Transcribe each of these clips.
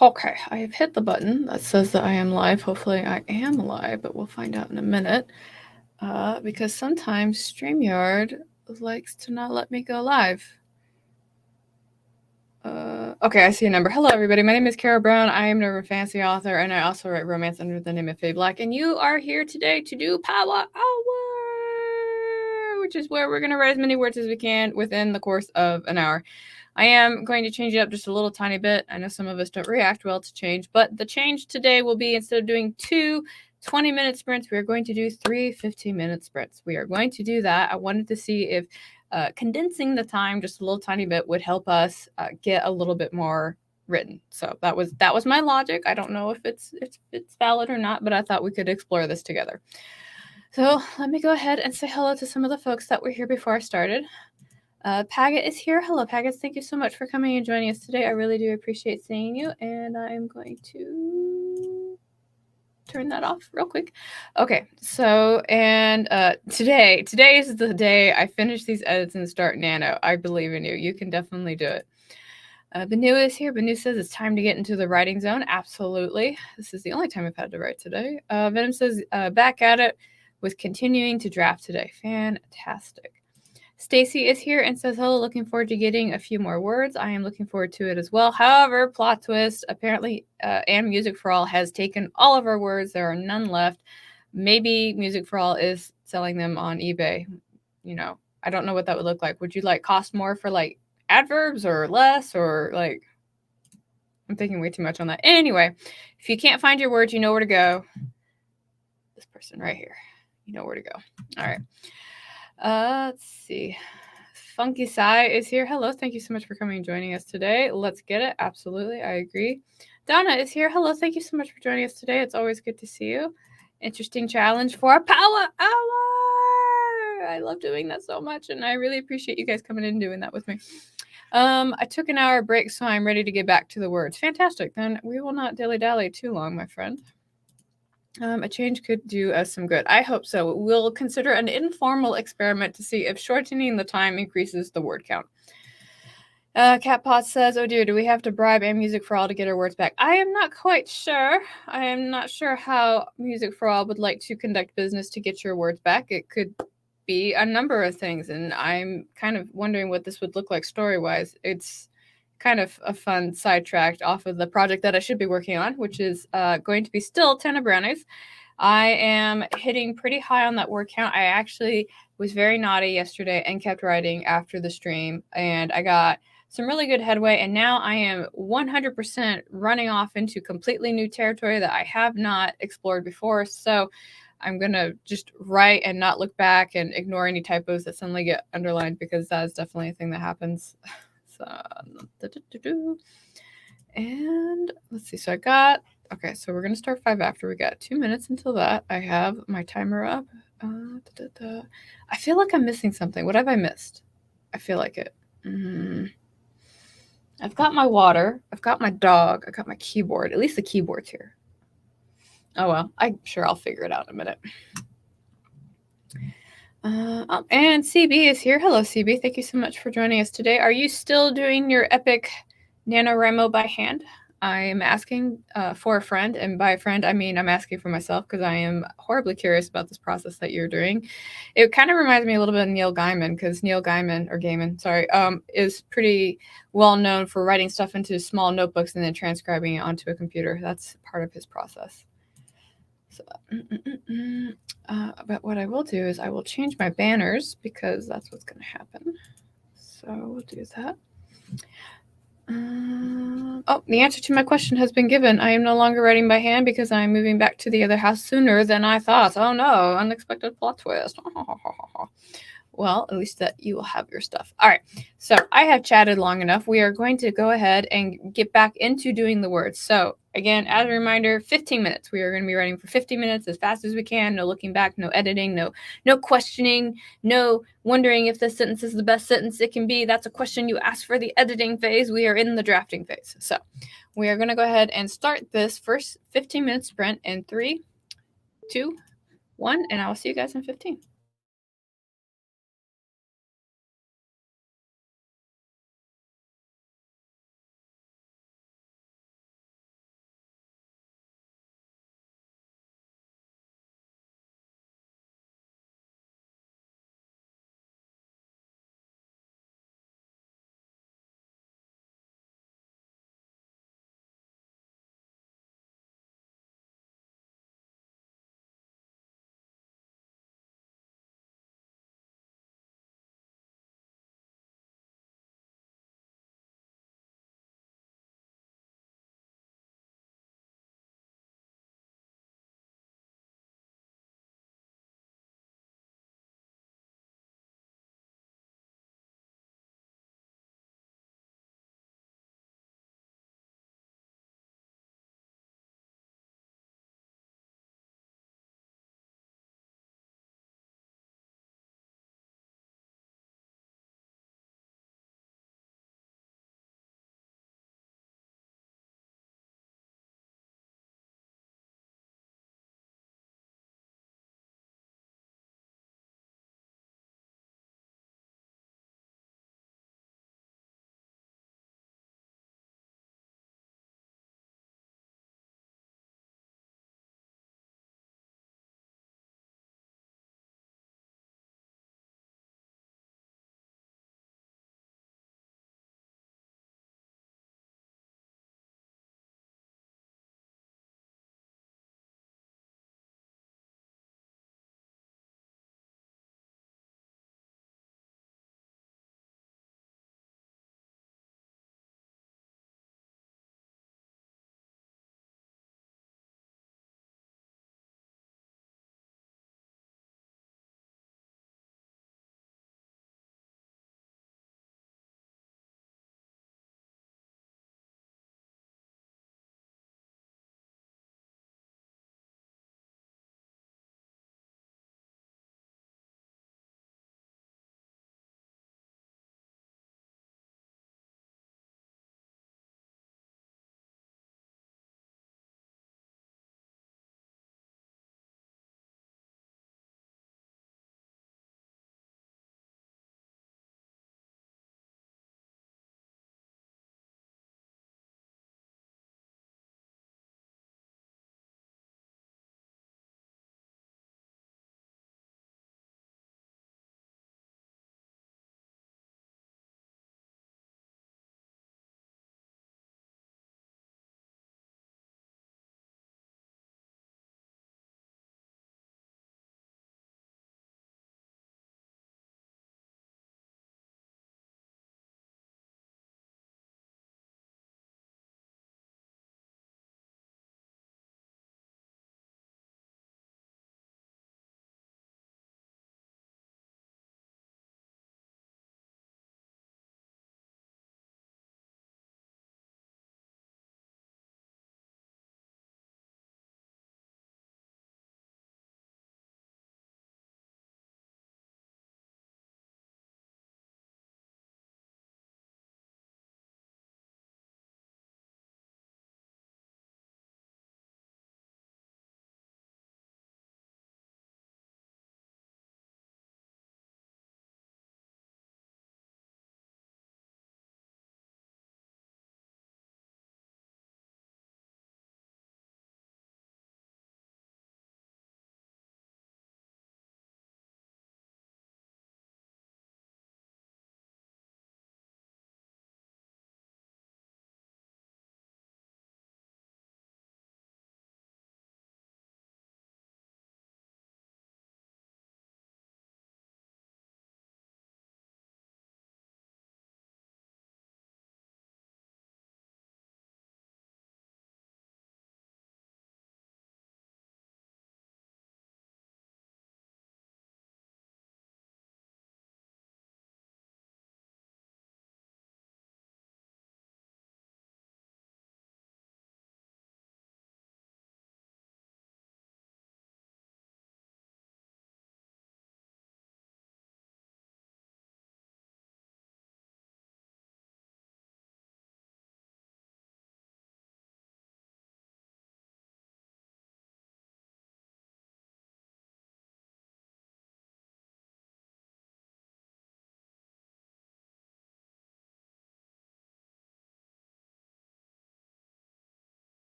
Okay, I have hit the button that says that I am live. Hopefully I am live, but we'll find out in a minute. Because sometimes StreamYard likes to not let me go live. Okay, I see a number. Hello, everybody. My name is Carrow Brown. I am a fantasy author, and I also write romance under the name of Faye Black. And you are here today to do Power Hour, which is where we're going to write as many words as we can within the course of an hour. I am going to change it up just a little tiny bit. I know some of us don't react well to change, but the change today will be, instead of doing 2 20-minute sprints, we are going to do 3 15-minute sprints. We are going to do that. I wanted to see if condensing the time just a little tiny bit would help us get a little bit more written. So that was my logic. I don't know if it's valid or not, but I thought we could explore this together. So let me go ahead and say hello to some of the folks that were here before I started. Paget is here. Hello, Paget. Thank you so much for coming and joining us today. I really do appreciate seeing you, and I'm going to turn that off real quick. Okay, so, and today is the day I finish these edits and start Nano. I believe in you. You can definitely do it. Banu is here. Banu says it's time to get into the writing zone. Absolutely. This is the only time I've had to write today. Venom says back at it with continuing to draft today. Fantastic. Stacy is here and says, hello, looking forward to getting a few more words. I am looking forward to it as well. However, plot twist, apparently, and Music for All has taken all of our words. There are none left. Maybe Music for All is selling them on eBay. You know, I don't know what that would look like. Would you like cost more for like adverbs or less, or like, I'm thinking way too much on that. Anyway, if you can't find your words, you know where to go. This person right here, you know where to go. All right. Let's see. Funky Sai is here. Hello, thank you so much for coming and joining us today. Let's get it. Absolutely, I agree. Donna is here. Hello, thank you so much for joining us today. It's always good to see you. Interesting challenge for a Power Hour. I love doing that so much, and I really appreciate you guys coming in and doing that with me. I took an hour break, so I'm ready to get back to the words. Fantastic. Then we will not dilly-dally too long, my friend. A change could do us some good. I hope so. We'll consider an informal experiment to see if shortening the time increases the word count. Catpot says, oh dear, do we have to bribe and Music for All to get our words back? I am not quite sure. I am not sure how Music for All would like to conduct business to get your words back. It could be a number of things, and I'm kind of wondering what this would look like story-wise. It's kind of a fun sidetrack off of the project that I should be working on, which is going to be still 10 of brownies. I am hitting pretty high on that word count. I actually was very naughty yesterday and kept writing after the stream, and I got some really good headway, and now I am 100% running off into completely new territory that I have not explored before. So I'm going to just write and not look back and ignore any typos that suddenly get underlined, because that is definitely a thing that happens. And let's see. So I got, okay, so we're going to start 5 after. We got 2 minutes until that. I have my timer up. I feel like I'm missing something. What have I missed? I feel like it. I've got my water. I've got my dog. I've got my keyboard. At least the keyboard's here. Oh, well, I'm sure I'll figure it out in a minute. And CB is here. Hello, CB. Thank you so much for joining us today. Are you still doing your epic NaNoWriMo by hand? I am asking for a friend, and by a friend, I mean I'm asking for myself, because I am horribly curious about this process that you're doing. It kind of reminds me a little bit of Neil Gaiman, because Neil Gaiman, or Gaiman, sorry, is pretty well known for writing stuff into small notebooks and then transcribing it onto a computer. That's part of his process. So, but what I will do is I will change my banners, because that's what's going to happen. So we'll do that. Oh, the answer to my question has been given. I am no longer writing by hand because I am moving back to the other house sooner than I thought. Oh no, unexpected plot twist. Well, at least that you will have your stuff. All right, so I have chatted long enough. We are going to go ahead and get back into doing the words. So again, as a reminder, 15 minutes. We are going to be writing for 15 minutes as fast as we can. No looking back, no editing, no questioning, no wondering if this sentence is the best sentence it can be. That's a question you ask for the editing phase. We are in the drafting phase. So we are going to go ahead and start this first 15-minute sprint in 3, 2, 1, and I will see you guys in 15.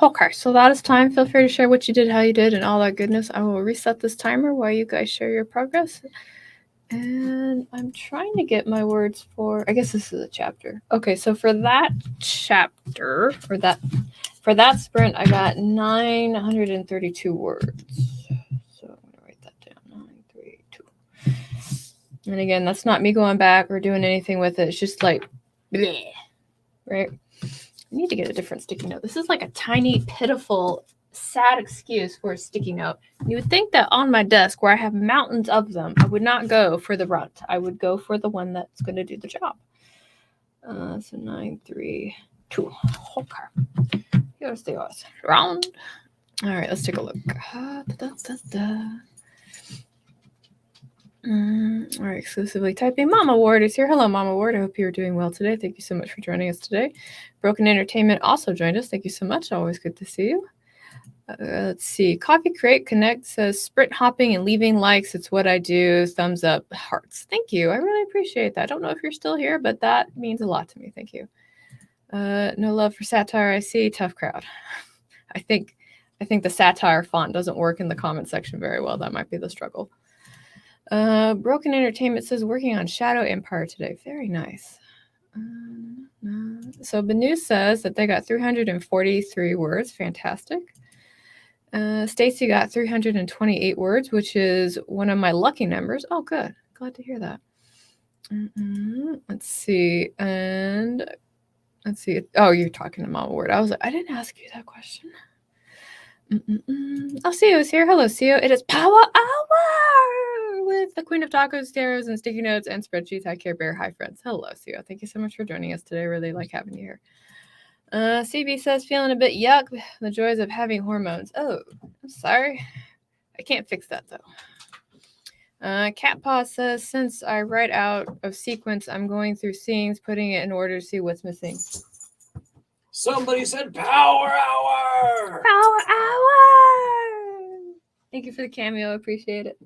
Okay, so that is time. Feel free to share what you did, how you did, and all that goodness. I will reset this timer while you guys share your progress. And I'm trying to get my words for, I guess this is a chapter. Okay, so for that chapter, for that sprint, I got 932 words. So I'm going to write that down, 932. And again, that's not me going back or doing anything with it. It's just like, bleh, right? I need to get a different sticky note. This is like a tiny, pitiful, sad excuse for a sticky note. You would think that on my desk, where I have mountains of them, I would not go for the runt. I would go for the one that's going to do the job. So 932. Okay. Here's the round. All right, let's take a look. All right, exclusively typing. Mama Ward is here. Hello, Mama Ward. I hope you're doing well today. Thank you so much for joining us today. Broken Entertainment also joined us. Thank you so much. Always good to see you. Let's see. Coffee Crate Connect says sprint hopping and leaving likes. It's what I do. Thumbs up, hearts. Thank you. I really appreciate that. I don't know if you're still here, but that means a lot to me. Thank you. No love for satire. I see. Tough crowd. I think the satire font doesn't work in the comment section very well. That might be the struggle. Broken Entertainment says working on Shadow Empire today. Very nice. So Benu says that they got 343 words. Fantastic. Stacy got 328 words, which is one of my lucky numbers. Oh, good. Glad to hear that. Let's see. And let's see. Oh, you're talking to Mama Word. I was like, I didn't ask you that question. Oh, Sio is here. Hello, Sio. It is Power Hour with the Queen of Tacos, Steros, and Sticky Notes and Spreadsheets. Hi, Care Bear. Hi, friends. Hello, Sio. Thank you so much for joining us today. Really like having you here. CB says, feeling a bit yuck. The joys of having hormones. Oh, I'm sorry. I can't fix that, though. Cat Paw says, since I write out of sequence, I'm going through scenes, putting it in order to see what's missing. Somebody said Power Hour! Power Hour! Thank you for the cameo. Appreciate it.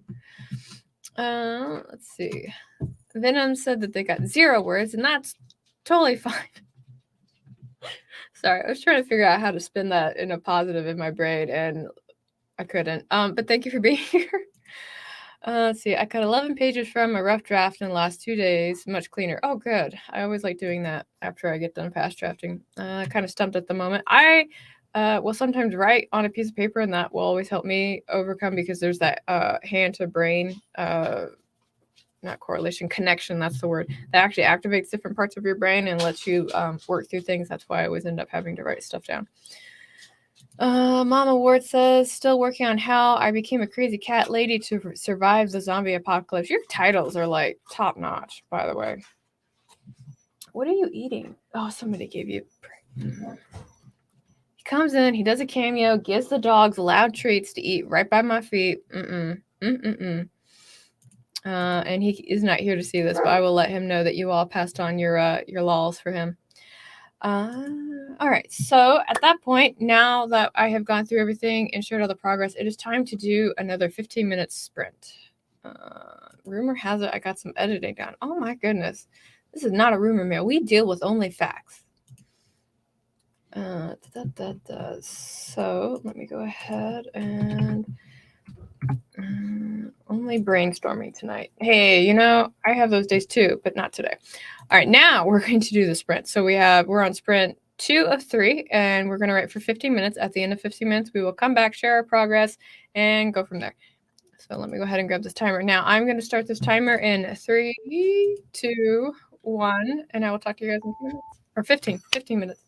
Let's see. Venom said that they got 0 words, and that's totally fine. Sorry, I was trying to figure out how to spin that in a positive in my brain, and I couldn't. But thank you for being here. Let's see. I cut 11 pages from a rough draft in the last 2 days. Much cleaner. Oh, good. I always like doing that after I get done fast drafting. Kind of stumped at the moment. I will sometimes write on a piece of paper, and that will always help me overcome because there's that hand to brain, not correlation, connection. That's the word that actually activates different parts of your brain and lets you work through things. That's why I always end up having to write stuff down. Mama Ward says, still working on how I became a crazy cat lady to survive the zombie apocalypse. Your titles are like top notch, by the way. What are you eating? Oh, somebody gave you. He comes in, he does a cameo, gives the dogs loud treats to eat right by my feet. And he is not here to see this, but I will let him know that you all passed on your lols for him. All right, so at that point, now that I have gone through everything and shared all the progress, it is time to do another 15-minute sprint. Rumor has it I got some editing done. Oh my goodness. This is not a rumor mill. We deal with only facts. So let me go ahead and only brainstorming tonight. Hey, I have those days too, but not today. All right, now we're going to do the sprint. So we're on sprint 2 of 3, and we're going to write for 15 minutes. At the end of 15 minutes, we will come back, share our progress, and go from there. So let me go ahead and grab this timer. Now I'm going to start this timer in 3, 2, 1, and I will talk to you guys in 2 minutes. Or 15 minutes.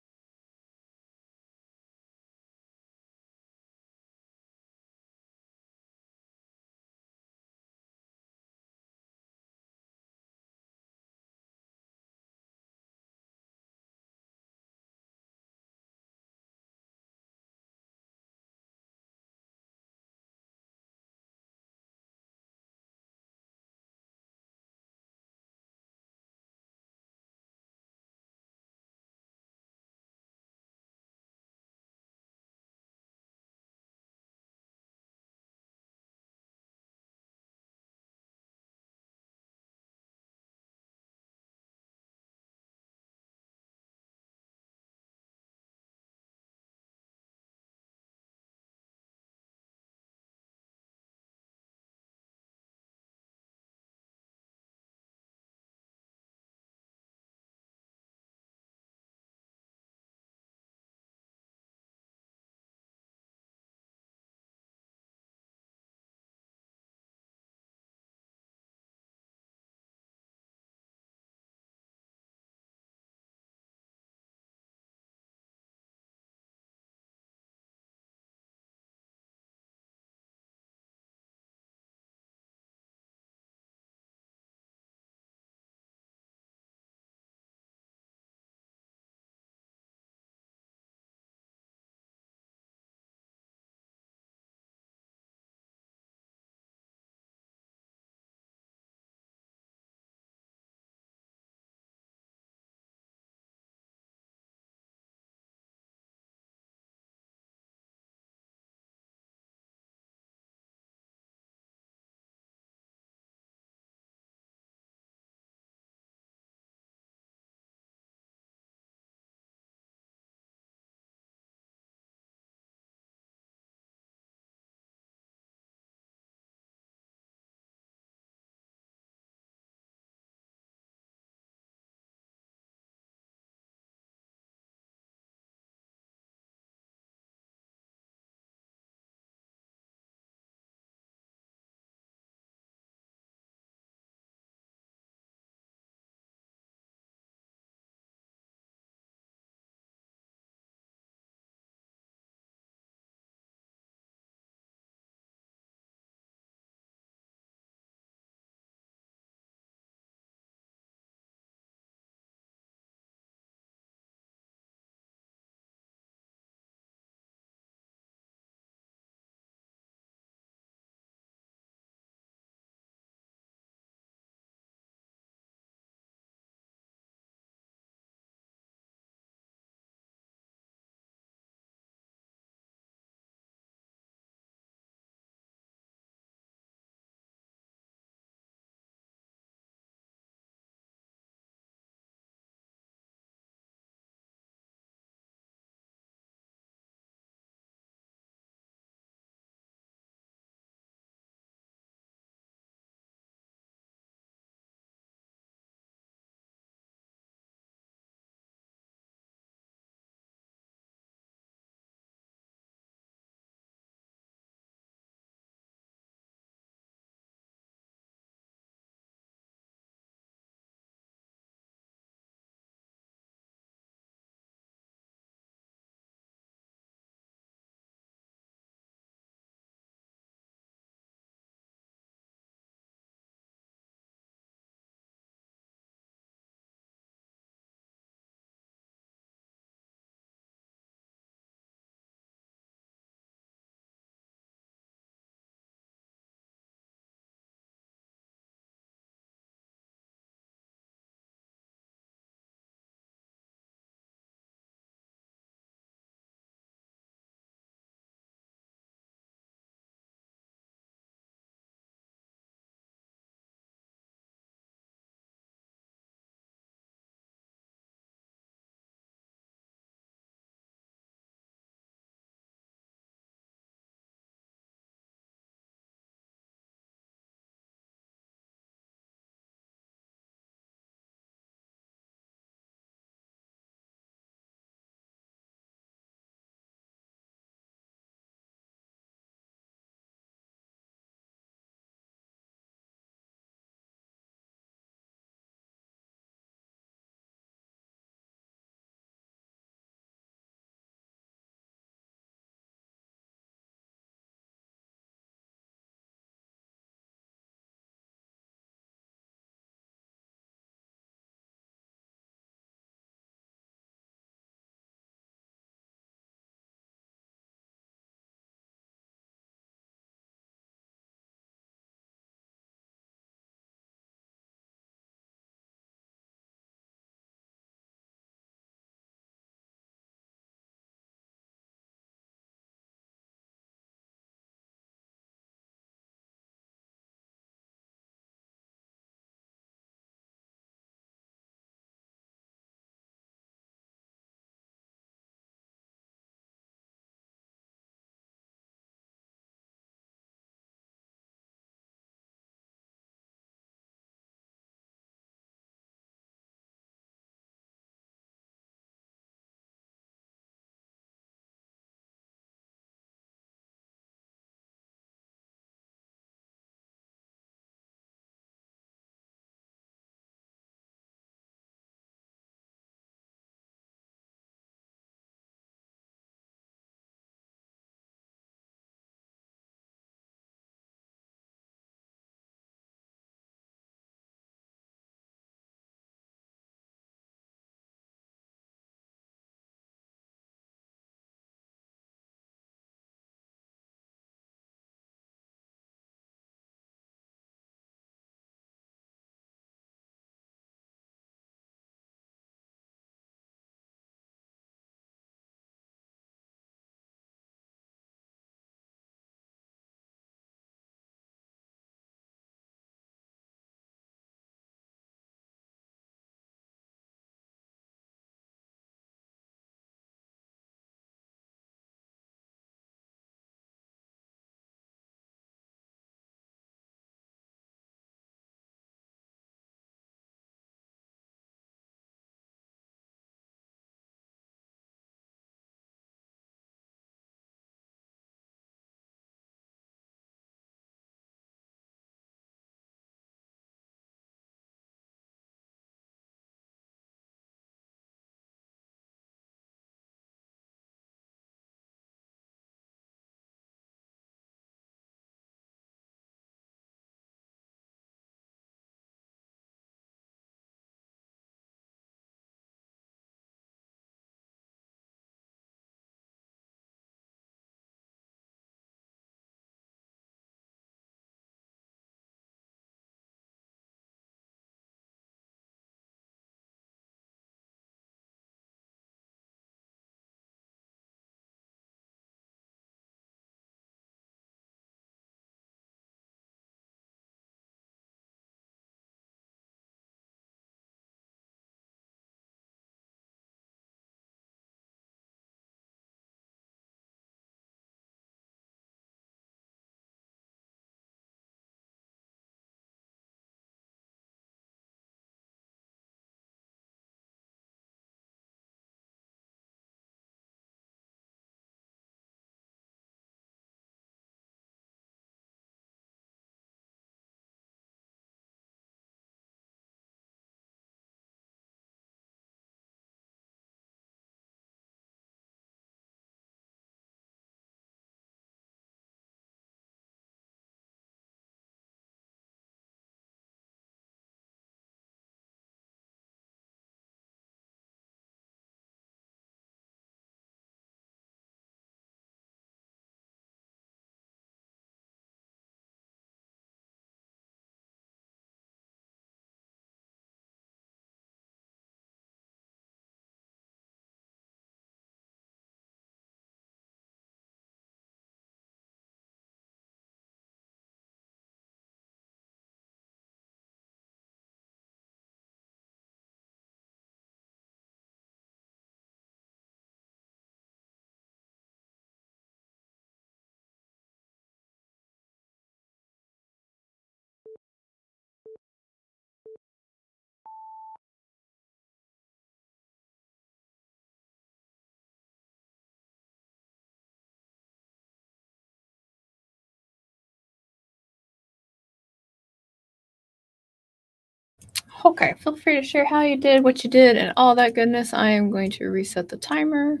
Okay, feel free to share how you did, what you did, and all that goodness. I am going to reset the timer,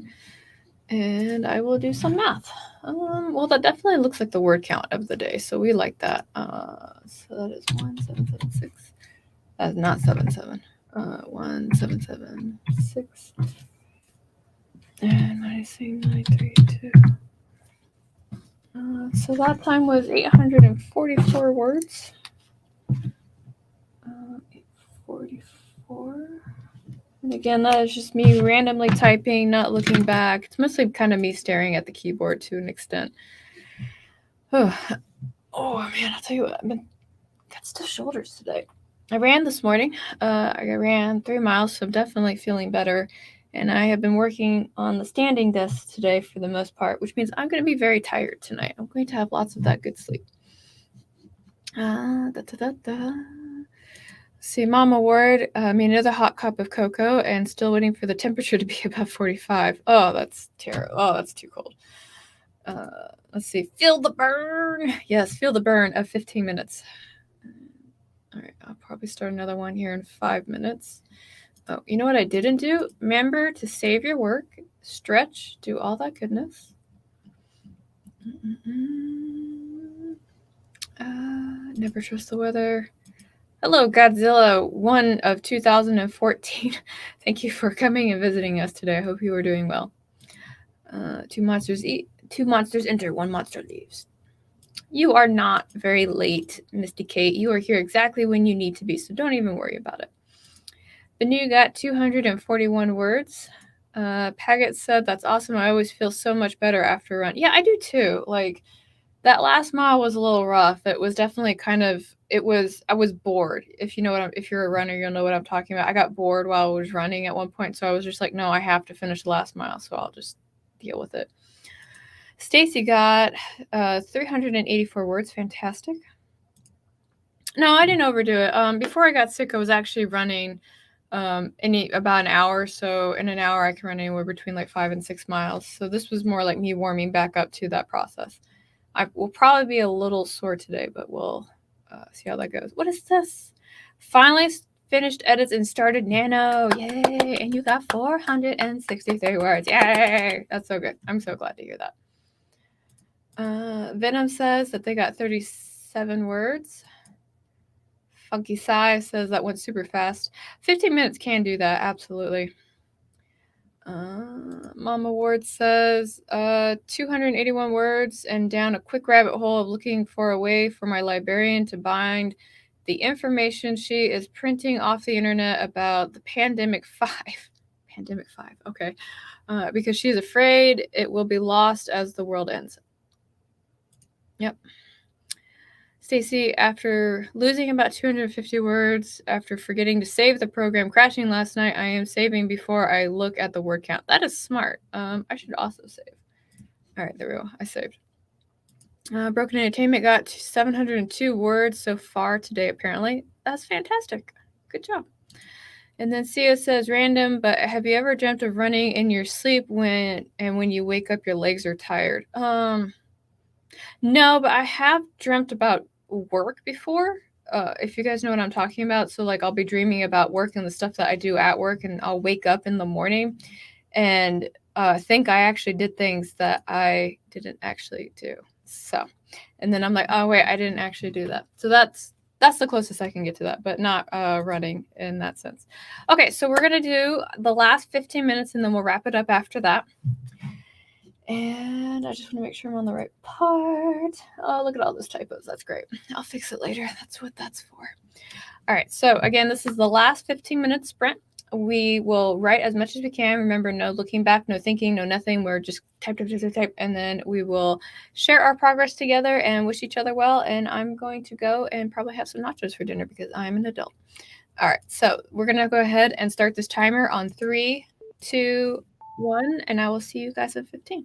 and I will do some math. Well, that definitely looks like the word count of the day, so we like that. So that is 1776. That's not 77. 1776. And minusing 932. So that time was 844 words. 844. And again, that is just me randomly typing, not looking back. It's mostly kind of me staring at the keyboard to an extent. Oh man, I'll tell you what, I've got stiff shoulders today. I ran this morning. I ran 3 miles, so I'm definitely feeling better. And I have been working on the standing desk today for the most part, which means I'm going to be very tired tonight. I'm going to have lots of that good sleep. See, Mama Ward, another hot cup of cocoa and still waiting for the temperature to be above 45. Oh, that's terrible. Oh, that's too cold. Let's see. Feel the burn. Yes, feel the burn of 15 minutes. All right, I'll probably start another one here in 5 minutes. Oh, you know what I didn't do? Remember to save your work, stretch, do all that goodness. Never trust the weather. Hello, Godzilla 1 of 2014. Thank you for coming and visiting us today. I hope you are doing well. 2 monsters eat, 2 monsters enter, 1 monster leaves. You are not very late, Misty Kate. You are here exactly when you need to be, so don't even worry about it. Benu got 241 words. Paget said, that's awesome. I always feel so much better after a run. Yeah, I do too. Like, that last mile was a little rough. It was definitely I was bored. If you're a runner, you'll know what I'm talking about. I got bored while I was running at one point, so I was just like, no, I have to finish the last mile, so I'll just deal with it. Stacy got 384 words. Fantastic. No, I didn't overdo it. Before I got sick, I was actually running about an hour or so. In an hour, I can run anywhere between like 5 and 6 miles. So this was more like me warming back up to that process. I will probably be a little sore today, but we'll see how that goes. What is this? Finally finished edits and started Nano. Yay! And you got 463 words. Yay! That's so good. I'm so glad to hear that. Venom says that they got 37 words. Funky Sai says that went super fast. 15 minutes can do that, absolutely. Mama Ward says 281 words and down a quick rabbit hole of looking for a way for my librarian to bind the information she is printing off the internet about the Pandemic 5. Pandemic 5, okay. Because she's afraid it will be lost as the world ends. Yep. Stacy, after losing about 250 words, after forgetting to save the program crashing last night, I am saving before I look at the word count. That is smart. I should also save. All right, there we go. I saved. Broken Entertainment got 702 words so far today, apparently. That's fantastic. Good job. And then Sia says, random, but have you ever dreamt of running in your sleep when you wake up, your legs are tired? No, but I have dreamt about work before. If you guys know what I'm talking about. So like I'll be dreaming about work and the stuff that I do at work, and I'll wake up in the morning and think I actually did things that I didn't actually do. So, and then I'm like, oh wait, I didn't actually do that. So that's the closest I can get to that, but not running in that sense. Okay, so we're gonna do the last 15 minutes and then we'll wrap it up after that. And I just want to make sure I'm on the right part. Oh, look at all those typos. That's great. I'll fix it later. That's what that's for. All right. So again, this is the last 15-minute sprint. We will write as much as we can. Remember, no looking back, no thinking, no nothing. We're just type, and then we will share our progress together and wish each other well. And I'm going to go and probably have some nachos for dinner because I'm an adult. All right. So we're going to go ahead and start this timer on 3, 2, 1, and I will see you guys at 15.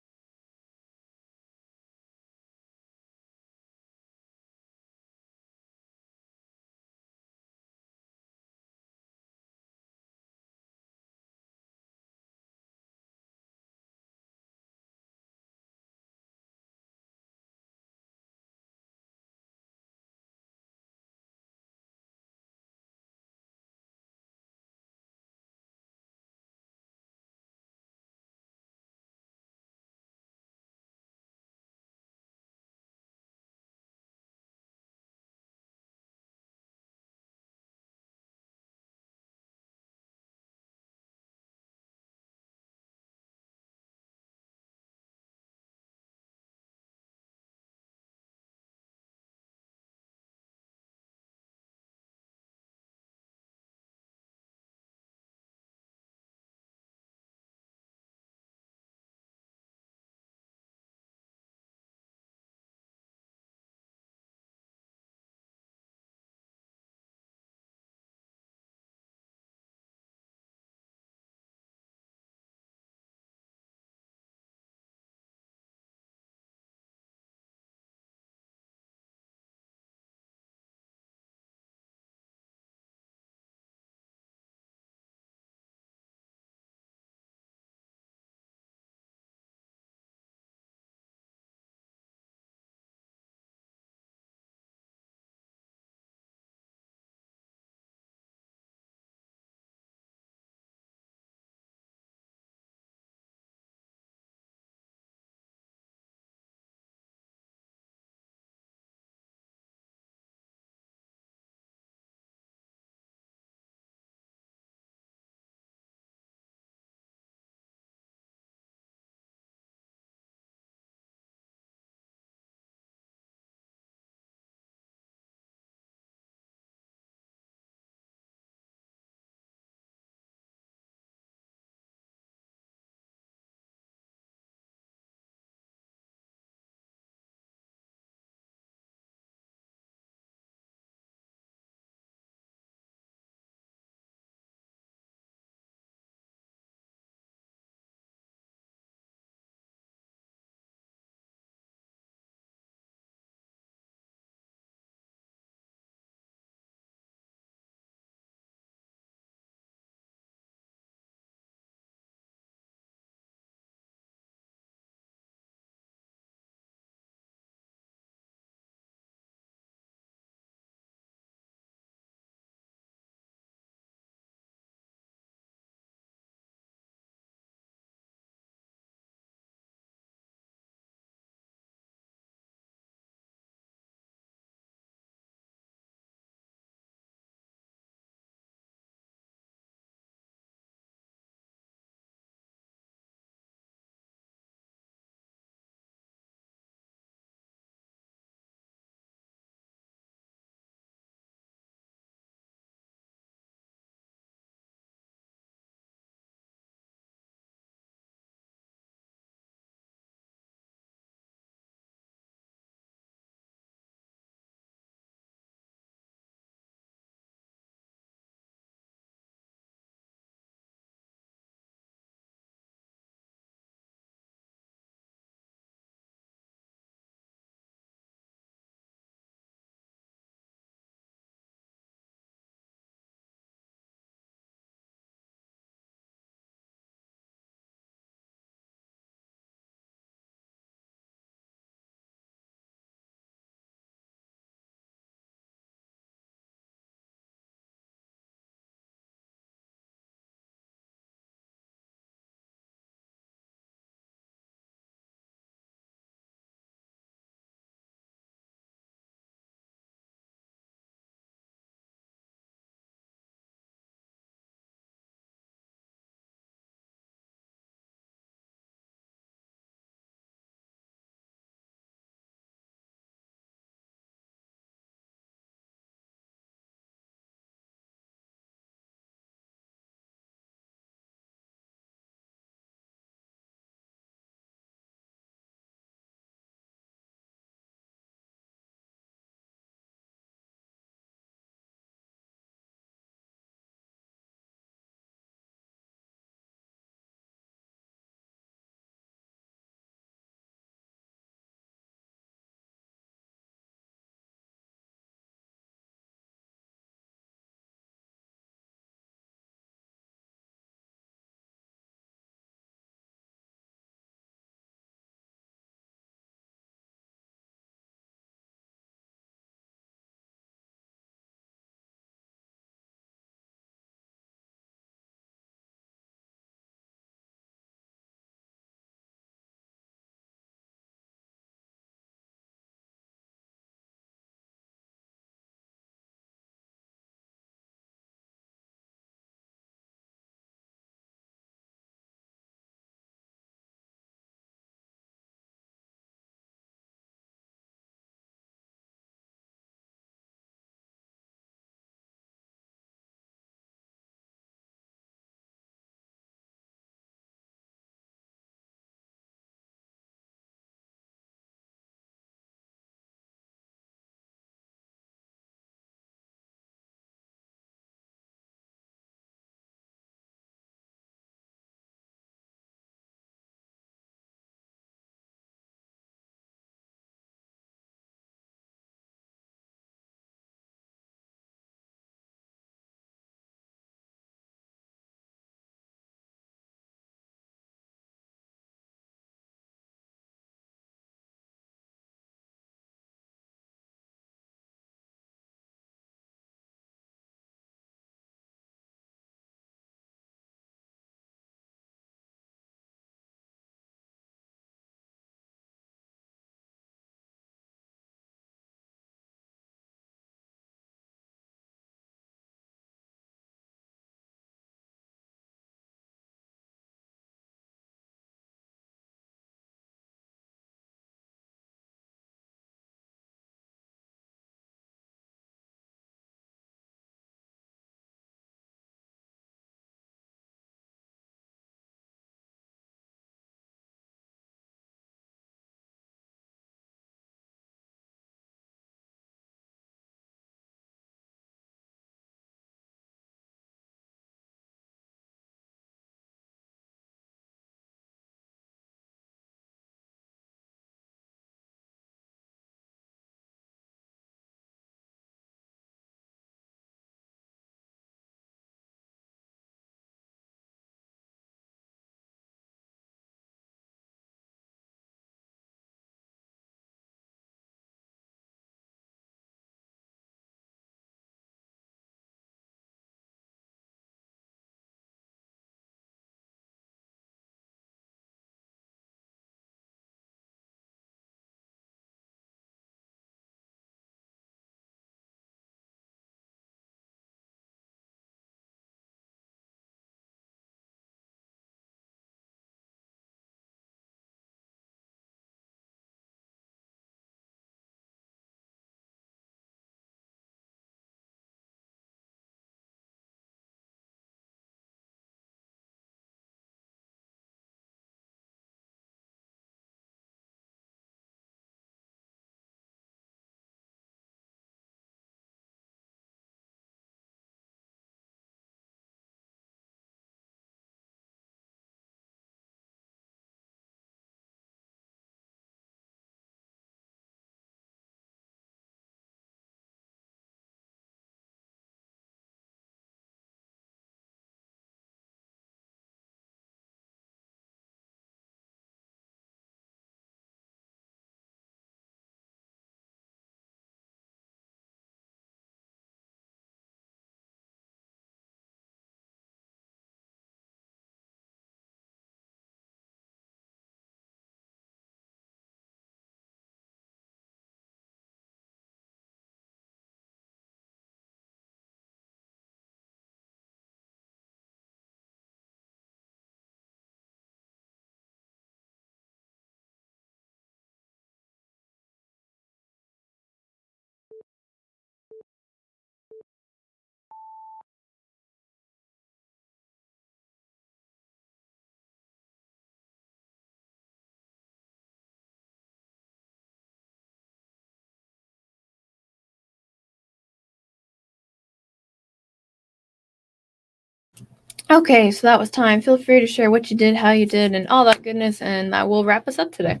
Okay, so that was time. Feel free to share what you did, how you did, and all that goodness, and that will wrap us up today.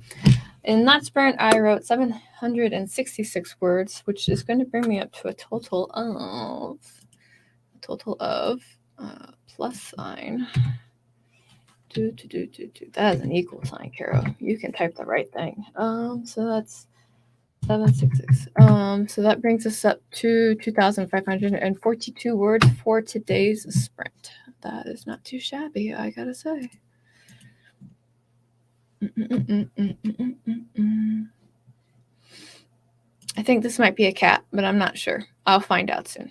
In that sprint, I wrote 766 words, which is going to bring me up to a total of plus sign. That is an equal sign, Carol. You can type the right thing. So that's 766. So that brings us up to 2,542 words for today's sprint. That is not too shabby, I gotta say. I think this might be a cat, but I'm not sure. I'll find out soon.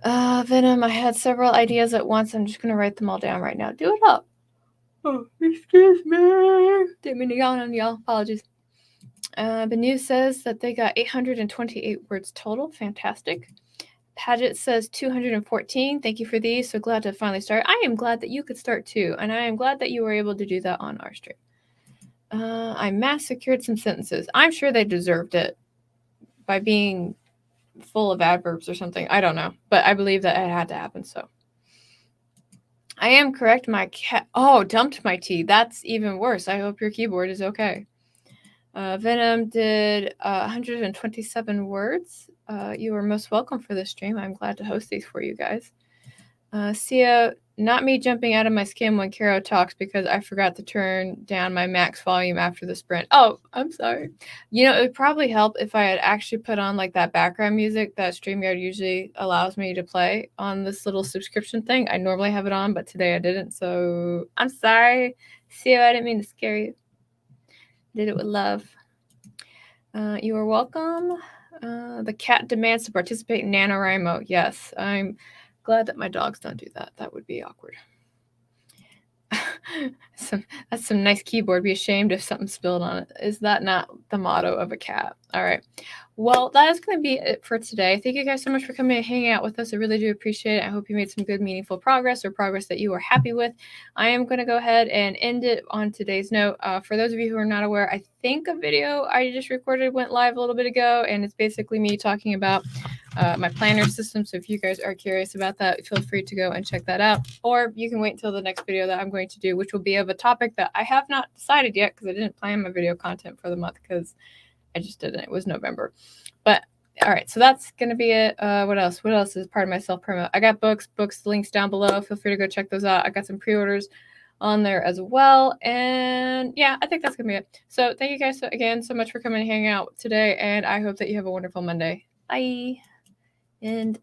Venom, I had several ideas at once. I'm just going to write them all down right now. Do it up. Oh, excuse me. Didn't mean to yawn on y'all. Apologies. Benu says that they got 828 words total. Fantastic. Paget says 214. Thank you for these. So glad to finally start. I am glad that you could start too. And I am glad that you were able to do that on our stream. I mass secured some sentences. I'm sure they deserved it by being full of adverbs or something. I don't know. But I believe that it had to happen. So I am correct. My cat. Oh, dumped my tea. That's even worse. I hope your keyboard is okay. Venom did 127 words. You are most welcome for this stream. I'm glad to host these for you guys. Sia, not me jumping out of my skin when Carrow talks because I forgot to turn down my max volume after the sprint. Oh, I'm sorry. You know, it would probably help if I had actually put on like that background music that StreamYard usually allows me to play on this little subscription thing. I normally have it on, but today I didn't. So I'm sorry. Sia, I didn't mean to scare you. Did it with love. You are welcome. The cat demands to participate in NaNoWriMo. Yes, I'm glad that my dogs don't do that. That would be awkward. That's some nice keyboard. Be ashamed if something spilled on it. Is that not the motto of a cat? All right. Well, that is going to be it for today. Thank you guys so much for coming and hanging out with us. I really do appreciate it. I hope you made some good, meaningful progress or progress that you are happy with. I am going to go ahead and end it on today's note. For those of you who are not aware, I think a video I just recorded went live a little bit ago, and it's basically me talking about my planner system. So if you guys are curious about that, feel free to go and check that out. Or you can wait until the next video that I'm going to do, which will be of a topic that I have not decided yet because I didn't plan my video content for the month because I just didn't. It was November. But all right, so that's going to be it. What else? What else is part of my self-promo? I got books, links down below. Feel free to go check those out. I got some pre-orders on there as well. And yeah, I think that's going to be it. So thank you guys again so much for coming and hanging out today. And I hope that you have a wonderful Monday. Bye. And